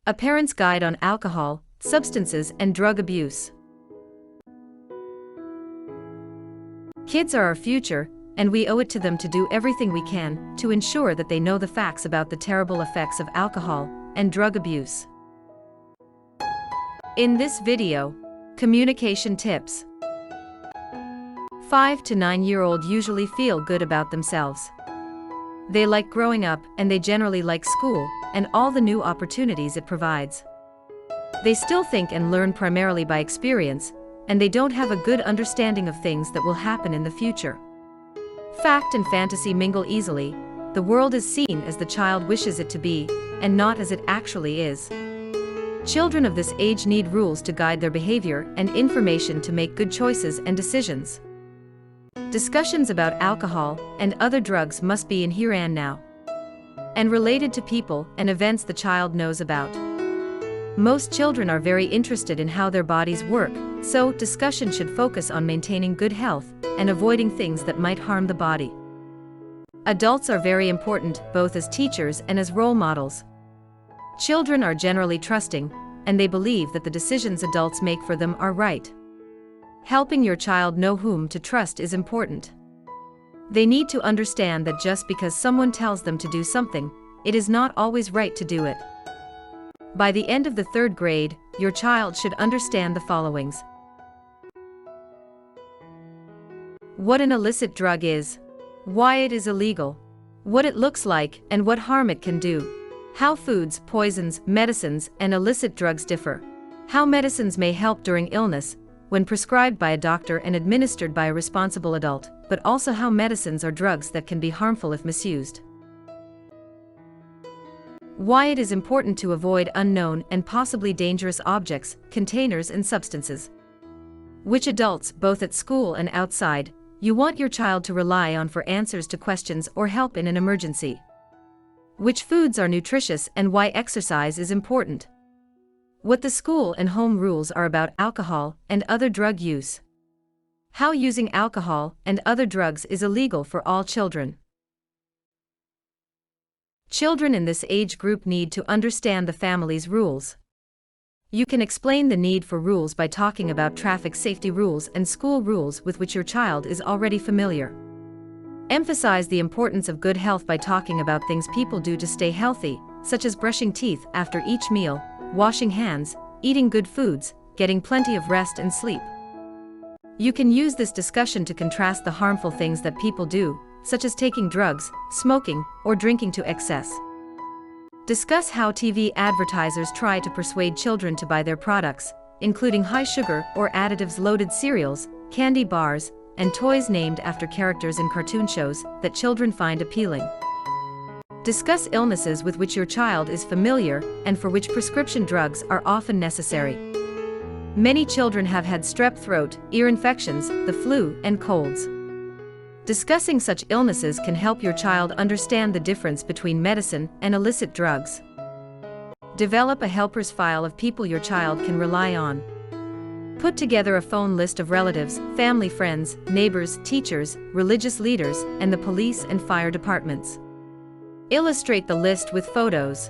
A Parent's Guide on Alcohol, Substances and Drug Abuse. Kids are our future, and we owe it to them to do everything we can to ensure that they know the facts about the terrible effects of alcohol and drug abuse. In this video, communication tips. 5 to 9-year-old usually feel good about themselves. They like growing up and they generally like school and all the new opportunities it provides. They still think and learn primarily by experience, and they don't have a good understanding of things that will happen in the future. Fact and fantasy mingle easily. The world is seen as the child wishes it to be, and not as it actually is. Children of this age need rules to guide their behavior and information to make good choices and decisions. Discussions about alcohol and other drugs must be in here and now, and related to people and events the child knows about. Most children are very interested in how their bodies work, so discussion should focus on maintaining good health and avoiding things that might harm the body. Adults are very important, both as teachers and as role models. Children are generally trusting, and they believe that the decisions adults make for them are right. Helping your child know whom to trust is important. They need to understand that just because someone tells them to do something, it is not always right to do it. By the end of the 3rd grade, your child should understand the followings. What an illicit drug is. Why it is illegal. What it looks like and what harm it can do. How foods, poisons, medicines, and illicit drugs differ. How medicines may help during illness, when prescribed by a doctor and administered by a responsible adult, but also how medicines are drugs that can be harmful if misused. Why it is important to avoid unknown and possibly dangerous objects, containers, and substances. Which adults, both at school and outside, you want your child to rely on for answers to questions or help in an emergency. Which foods are nutritious and why exercise is important. What the school and home rules are about alcohol and other drug use. How using alcohol and other drugs is illegal for all children. Children in this age group need to understand the family's rules. You can explain the need for rules by talking about traffic safety rules and school rules with which your child is already familiar. Emphasize the importance of good health by talking about things people do to stay healthy, such as brushing teeth after each meal, washing hands, eating good foods, getting plenty of rest and sleep. You can use this discussion to contrast the harmful things that people do, such as taking drugs, smoking, or drinking to excess. Discuss how TV advertisers try to persuade children to buy their products, including high sugar or additives-loaded cereals, candy bars, and toys named after characters in cartoon shows that children find appealing. Discuss illnesses with which your child is familiar and for which prescription drugs are often necessary. Many children have had strep throat, ear infections, the flu, and colds. Discussing such illnesses can help your child understand the difference between medicine and illicit drugs. Develop a helper's file of people your child can rely on. Put together a phone list of relatives, family friends, neighbors, teachers, religious leaders, and the police and fire departments. Illustrate the list with photos.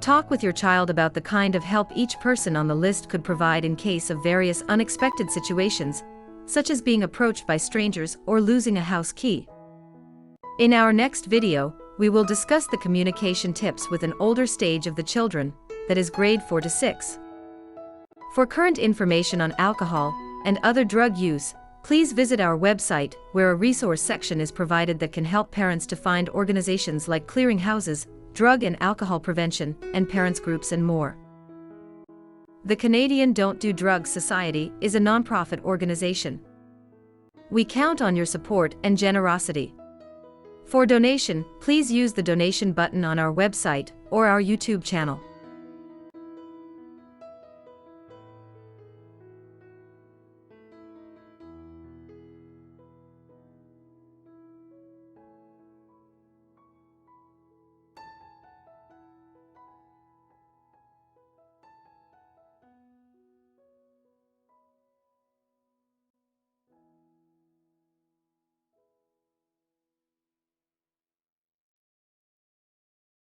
Talk with your child about the kind of help each person on the list could provide in case of various unexpected situations, such as being approached by strangers or losing a house key. In our next video, we will discuss the communication tips with an older stage of the children, that is grade 4 to 6. For current information on alcohol and other drug use, please visit our website, where a resource section is provided that can help parents to find organizations like clearing houses, drug and alcohol prevention, and parents groups and more. The Canadian Don't Do Drugs Society is a nonprofit organization. We count on your support and generosity. For donation, please use the donation button on our website or our YouTube channel.